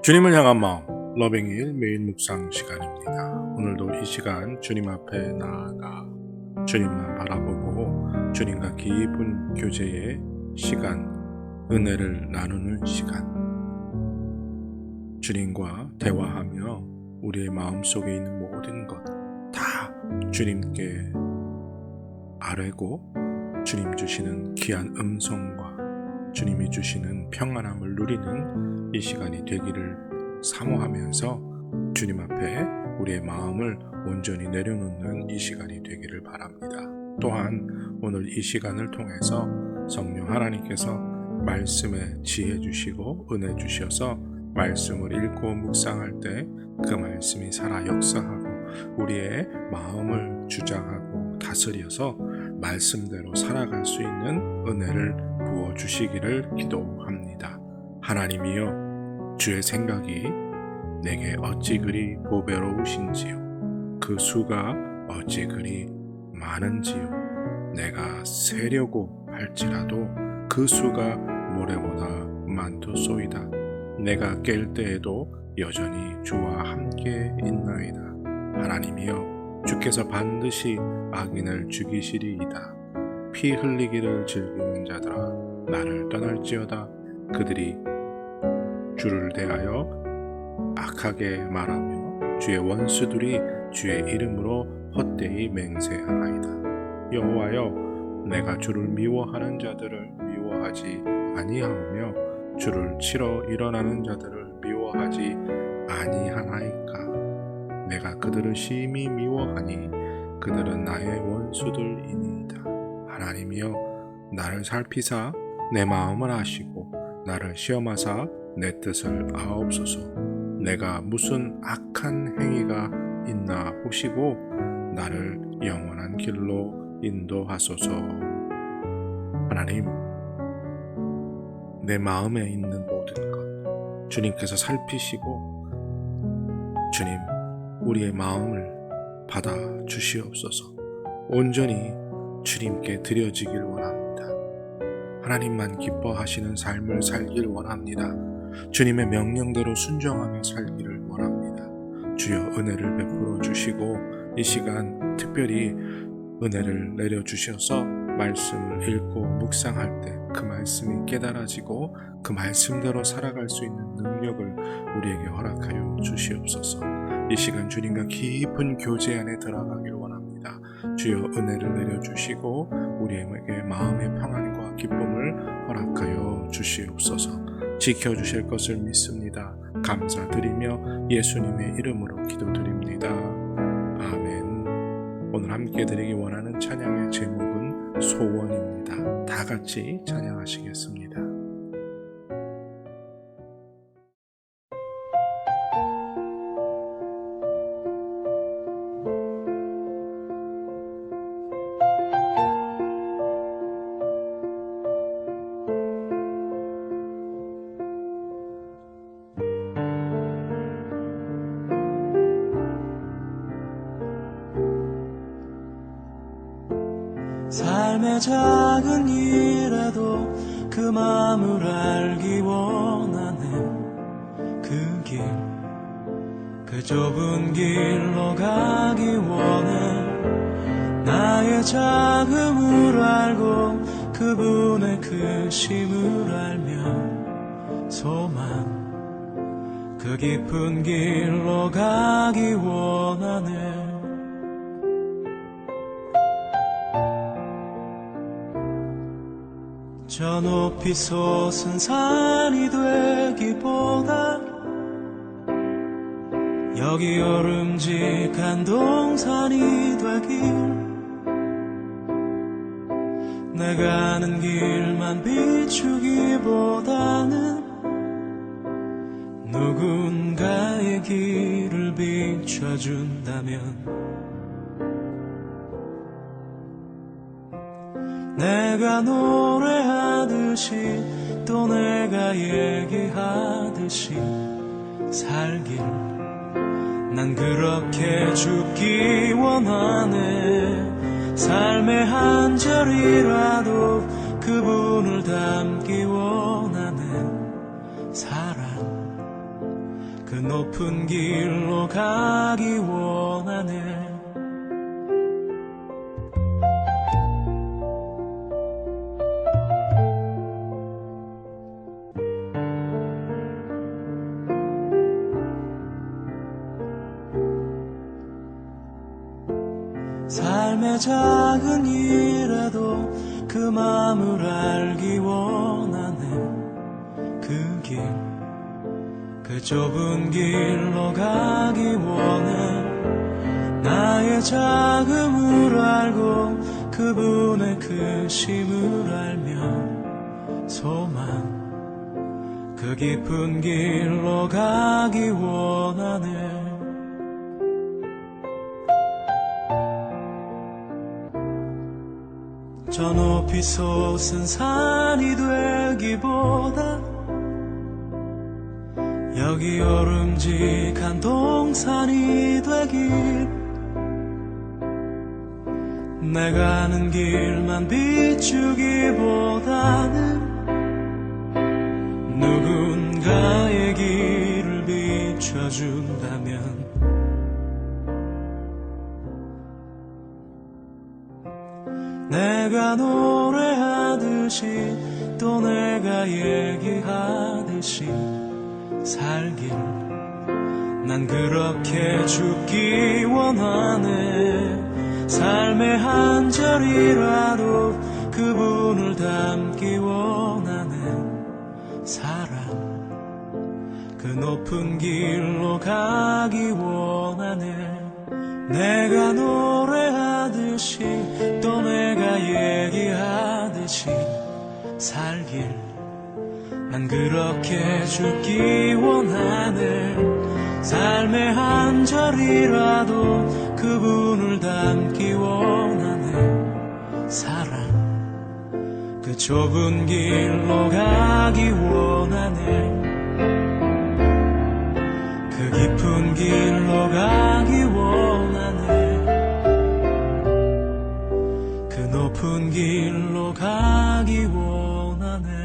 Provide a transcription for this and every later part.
주님을 향한 마음 러빙힐 매일 묵상 시간입니다. 오늘도 이 시간 주님 앞에 나아가 주님만 바라보고 주님과 깊은 교제의 시간, 은혜를 나누는 시간, 주님과 대화하며 우리의 마음속에 있는 모든 것 다 주님께 아뢰고 주님 주시는 귀한 음성과 주님이 주시는 평안함을 누리는 이 시간이 되기를 사모하면서 주님 앞에 우리의 마음을 온전히 내려놓는 이 시간이 되기를 바랍니다. 또한 오늘 이 시간을 통해서 성령 하나님께서 말씀에 지혜 주시고 은혜 주셔서 말씀을 읽고 묵상할 때 그 말씀이 살아 역사하고 우리의 마음을 주장하고 다스려서 말씀대로 살아갈 수 있는 은혜를 부어주시기를 기도합니다. 하나님이여, 주의 생각이 내게 어찌 그리 보배로우신지요, 그 수가 어찌 그리 많은지요. 내가 세려고 할지라도 그 수가 모래보다 많도소이다. 내가 깰 때에도 여전히 주와 함께 있나이다. 하나님이여, 주께서 반드시 악인을 죽이시리이다. 피 흘리기를 즐기는 자들아, 나를 떠날지어다. 그들이 주를 대하여 악하게 말하며 주의 원수들이 주의 이름으로 헛되이 맹세하나이다. 여호와여, 내가 주를 미워하는 자들을 미워하지 아니하오며 주를 치러 일어나는 자들을 미워하지 아니하나이까. 내가 그들을 심히 미워하니 그들은 나의 원수들이니이다. 하나님이여, 나를 살피사 내 마음을 아시고 나를 시험하사 내 뜻을 아옵소서. 내가 무슨 악한 행위가 있나 보시고 나를 영원한 길로 인도하소서. 하나님, 내 마음에 있는 모든 것 주님께서 살피시고 주님, 우리의 마음을 받아 주시옵소서. 온전히 주님께 드려지길 원합니다. 하나님만 기뻐하시는 삶을 살길 원합니다. 주님의 명령대로 순종하며 살기를 원합니다. 주여, 은혜를 베풀어 주시고 이 시간 특별히 은혜를 내려주셔서 말씀을 읽고 묵상할 때 그 말씀이 깨달아지고 그 말씀대로 살아갈 수 있는 능력을 우리에게 허락하여 주시옵소서. 이 시간 주님과 깊은 교제 안에 들어가길 원합니다. 주여, 은혜를 내려주시고 우리에게 마음의 평안과 기쁨을 허락하여 주시옵소서. 지켜주실 것을 믿습니다. 감사드리며 예수님의 이름으로 기도드립니다. 아멘. 오늘 함께 드리기 원하는 찬양의 제목은 소원입니다. 다 같이 찬양하시겠습니다. 삶의 작은 일에도 그 마음을 알기 원하네. 그 길, 그 좁은 길로 가기 원해. 나의 작음을 알고 그분의 크심을 알며 소망, 그 깊은 길로 가기 원하네. 저 높이 솟은 산이 되기보다 여기 오름직한 동산이 되길, 내가 아는 길만 비추기보다는 누군가의 길을 비춰준다면 내가 노래하듯이 또 내가 얘기하듯이 살길, 난 그렇게 죽기 원하네. 삶의 한 절이라도 그분을 닮기 원하네. 사랑 그 높은 길로 가기 원하네. 삶의 작은 일에도 그 마음을 알기 원하네. 그 길, 그 좁은 길로 가기 원해. 나의 작음을 알고 그분의 크심을 알면 소망, 그 깊은 길로 가기 원하네. 저 높이 솟은 산이 되기보다 여기 오름직한 동산이 되길. 내가 아는 길만 비추기보다는 누군가의 길을 비춰준다면 내가 노래하듯이 또 내가 얘기하듯이 살길 난 그렇게 죽기 원하네. 삶의 한 절이라도 그분을 닮기 원하네. 사랑, 그 높은 길로 가기 원하네. 내가 노래하듯이 또 내가 얘기하듯이 살길 난 그렇게 죽기 원하네. 삶의 한 절이라도 그분을 닮기 원하네. 사랑, 그 좁은 길로 가기 원하네. 그 깊은 길로 가기 원하네. 그 높은 길로 가기 원하네.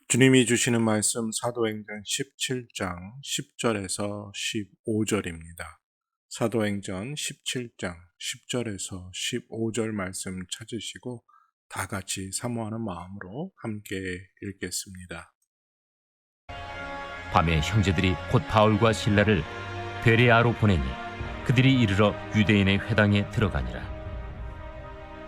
주님이 주시는 말씀 사도행전 17장 10절에서 15절입니다. 사도행전 17장 10절에서 15절 말씀 찾으시고 다 같이 사모하는 마음으로 함께 읽겠습니다. 밤에 형제들이 곧 바울과 실라를 베레아로 보내니 그들이 이르러 유대인의 회당에 들어가니라.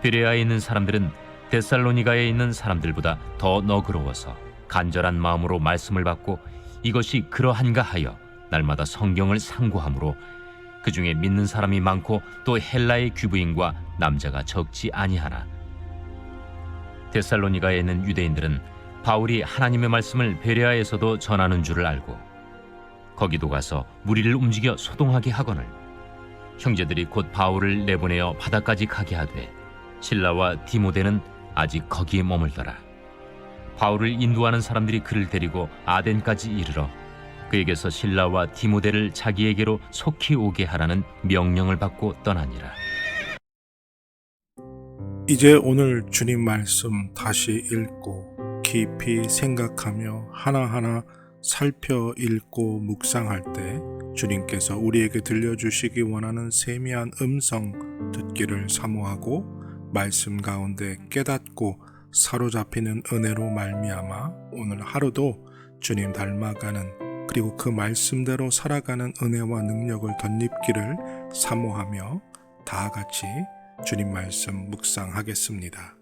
베레아에 있는 사람들은 데살로니가에 있는 사람들보다 더 너그러워서 간절한 마음으로 말씀을 받고 이것이 그러한가 하여 날마다 성경을 상고함으로 그 중에 믿는 사람이 많고 또 헬라의 귀부인과 남자가 적지 아니하나. 데살로니가에 있는 유대인들은 바울이 하나님의 말씀을 베레아에서도 전하는 줄을 알고 거기도 가서 무리를 움직여 소동하게 하거늘 형제들이 곧 바울을 내보내어 바다까지 가게 하되 실라와 디모데는 아직 거기에 머물더라. 바울을 인도하는 사람들이 그를 데리고 아덴까지 이르러 그에게서 실라와 디모데를 자기에게로 속히 오게 하라는 명령을 받고 떠나니라. 이제 오늘 주님 말씀 다시 읽고 깊이 생각하며 하나하나 살펴 읽고 묵상할 때 주님께서 우리에게 들려주시기 원하는 세미한 음성 듣기를 사모하고 말씀 가운데 깨닫고 사로잡히는 은혜로 말미암아 오늘 하루도 주님 닮아가는 그리고 그 말씀대로 살아가는 은혜와 능력을 덧입기를 사모하며 다 같이 주님 말씀 묵상하겠습니다.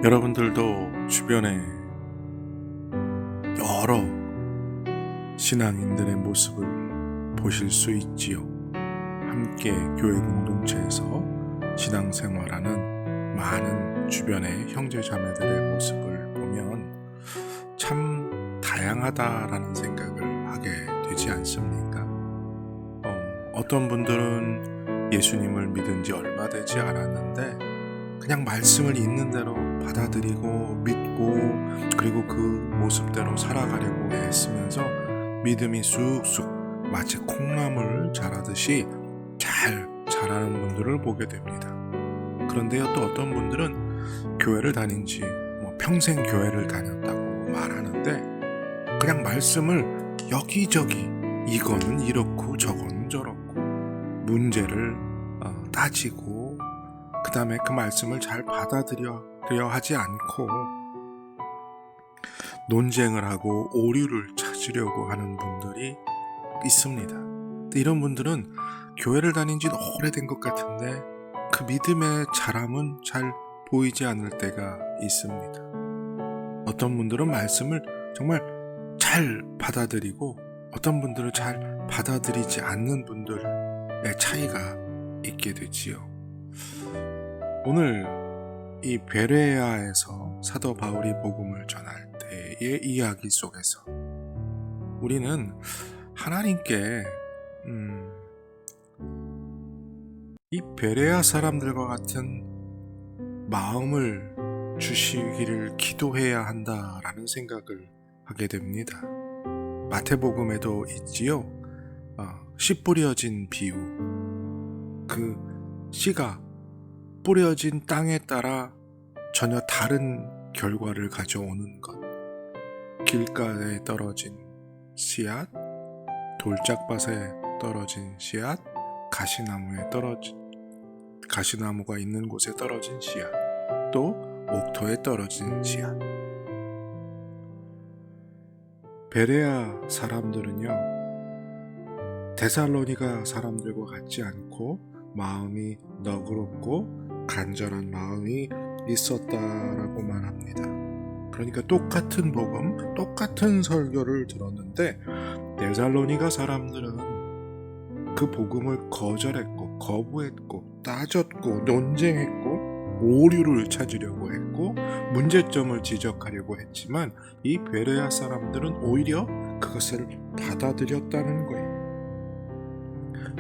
여러분들도 주변에 여러 신앙인들의 모습을 보실 수 있지요. 함께 교회 공동체에서 신앙생활하는 많은 주변의 형제자매들의 모습을 보면 참 다양하다라는 생각을 하게 되지 않습니까? 어떤 분들은 예수님을 믿은 지 얼마 되지 않았는데 그냥 말씀을 있는 대로 받아들이고 믿고 그리고 그 모습대로 살아가려고 애쓰면서 믿음이 쑥쑥 마치 콩나물 자라듯이 잘 자라는 분들을 보게 됩니다. 그런데요, 또 어떤 분들은 교회를 다닌 지 평생 교회를 다녔다고 말하는데 그냥 말씀을 여기저기 이거는 이렇고 저거는 저렇고 문제를 따지고 그 다음에 그 말씀을 잘 받아들여 하지 않고 논쟁을 하고 오류를 찾으려고 하는 분들이 있습니다. 근데 이런 분들은 교회를 다닌 지 오래된 것 같은데 그 믿음의 자람은 잘 보이지 않을 때가 있습니다. 어떤 분들은 말씀을 정말 잘 받아들이고 어떤 분들은 잘 받아들이지 않는 분들의 차이가 있게 되지요. 오늘 이 베레아에서 사도 바울이 복음을 전할 때의 이야기 속에서 우리는 하나님께 이 베레아 사람들과 같은 마음을 주시기를 기도해야 한다라는 생각을 하게 됩니다. 마태복음에도 있지요. 씨 뿌려진 비유. 그 씨가 뿌려진 땅에 따라 전혀 다른 결과를 가져오는 것. 길가에 떨어진 씨앗, 돌짝밭에 떨어진 씨앗, 가시나무가 있는 곳에 떨어진 씨앗, 또 옥토에 떨어진 씨앗. 베레아 사람들은요, 데살로니가 사람들과 같지 않고 마음이 너그럽고 간절한 마음이 있었다라고 말합니다. 그러니까 똑같은 복음, 똑같은 설교를 들었는데 데살로니가 사람들은 그 복음을 거절했고 거부했고 따졌고 논쟁했고 오류를 찾으려고 했고 문제점을 지적하려고 했지만 이 베레아 사람들은 오히려 그것을 받아들였다는 거예요.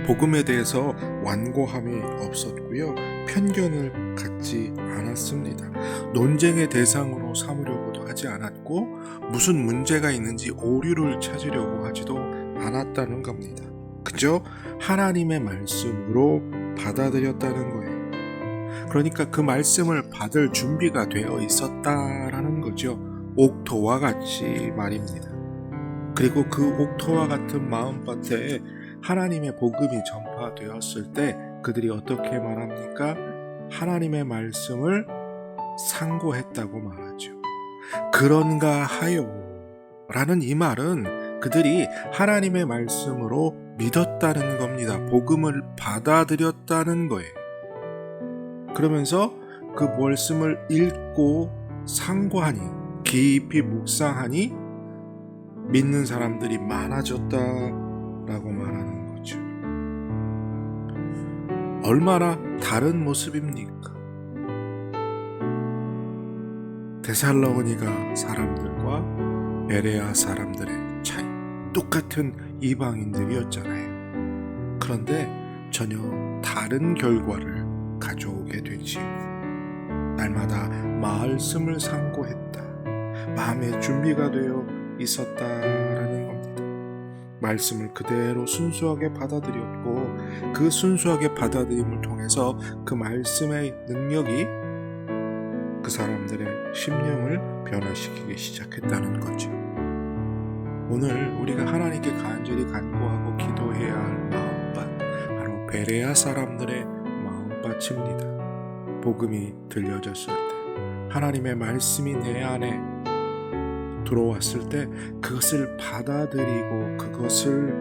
복음에 대해서 완고함이 없었고요. 편견을 갖지 않았습니다. 논쟁의 대상으로 삼으려고도 하지 않았고 무슨 문제가 있는지 오류를 찾으려고 하지도 않았다는 겁니다. 그저 하나님의 말씀으로 받아들였다는 거예요. 그러니까 그 말씀을 받을 준비가 되어 있었다라는 거죠. 옥토와 같이 말입니다. 그리고 그 옥토와 같은 마음밭에 하나님의 복음이 전파되었을 때 그들이 어떻게 말합니까? 하나님의 말씀을 상고했다고 말하죠. 그런가 하여 라는 이 말은 그들이 하나님의 말씀으로 믿었다는 겁니다. 복음을 받아들였다는 거예요. 그러면서 그 말씀을 읽고 상고하니 깊이 묵상하니 믿는 사람들이 많아졌다라고 말하는 거죠. 얼마나 다른 모습입니까? 데살로니가 사람들과 베레아 사람들의 차이. 똑같은 이방인들이었잖아요. 그런데 전혀 다른 결과를 가져오게 되지요. 날마다 말씀을 상고했다. 마음의 준비가 되어 있었다라는 겁니다. 말씀을 그대로 순수하게 받아들였고 그 순수하게 받아들임을 통해서 그 말씀의 능력이 그 사람들의 심령을 변화시키기 시작했다는 거죠. 오늘 우리가 하나님께 간절히 간구하고 기도해야 할 마음밭, 바로 베레아 사람들의 마음밭입니다. 복음이 들려졌을 때, 하나님의 말씀이 내 안에 들어왔을 때 그것을 받아들이고 그것을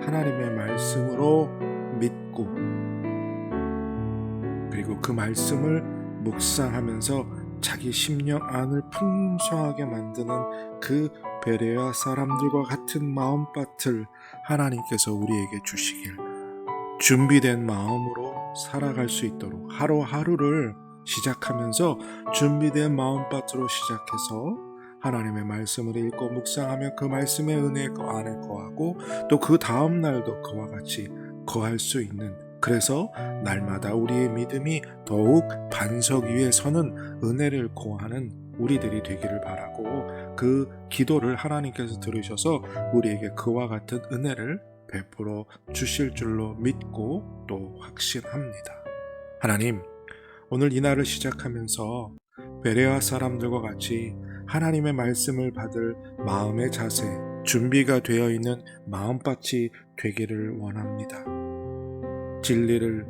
하나님의 말씀으로 믿고 그리고 그 말씀을 묵상하면서 자기 심령 안을 풍성하게 만드는 그 베레아 사람들과 같은 마음밭을 하나님께서 우리에게 주시길, 준비된 마음으로 살아갈 수 있도록 하루하루를 시작하면서 준비된 마음밭으로 시작해서 하나님의 말씀을 읽고 묵상하며 그 말씀의 은혜에 그 안에 거하고 또 그 다음 날도 그와 같이 거할 수 있는, 그래서 날마다 우리의 믿음이 더욱 반석 위에 서는 은혜를 구하는 우리들이 되기를 바라고, 그 기도를 하나님께서 들으셔서 우리에게 그와 같은 은혜를 베풀어 주실 줄로 믿고 또 확신합니다. 하나님, 오늘 이 날을 시작하면서 베레아 사람들과 같이 하나님의 말씀을 받을 마음의 자세, 준비가 되어 있는 마음밭이 되기를 원합니다. 진리를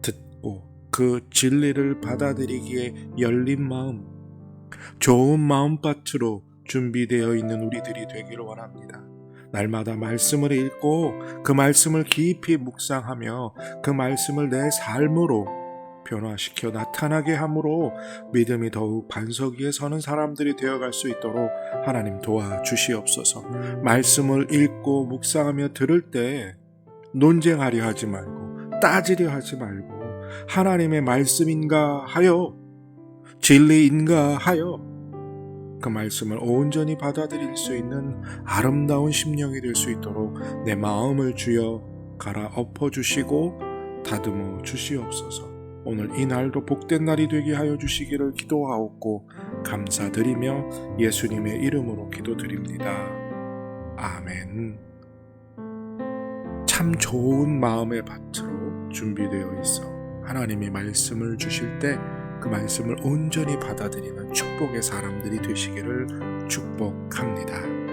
듣고 그 진리를 받아들이기에 열린 마음, 좋은 마음밭으로 준비되어 있는 우리들이 되기를 원합니다. 날마다 말씀을 읽고 그 말씀을 깊이 묵상하며 그 말씀을 내 삶으로 변화시켜 나타나게 함으로 믿음이 더욱 반석 위에 서는 사람들이 되어갈 수 있도록 하나님 도와주시옵소서. 말씀을 읽고 묵상하며 들을 때 논쟁하려 하지 말고 따지려 하지 말고 하나님의 말씀인가 하여 진리인가 하여 그 말씀을 온전히 받아들일 수 있는 아름다운 심령이 될 수 있도록 내 마음을 주여 갈아엎어 주시고 다듬어 주시옵소서. 오늘 이 날도 복된 날이 되게 하여 주시기를 기도하옵고 감사드리며 예수님의 이름으로 기도드립니다. 아멘. 참 좋은 마음의 밭으로 준비되어 있어 하나님이 말씀을 주실 때 그 말씀을 온전히 받아들이는 축복의 사람들이 되시기를 축복합니다.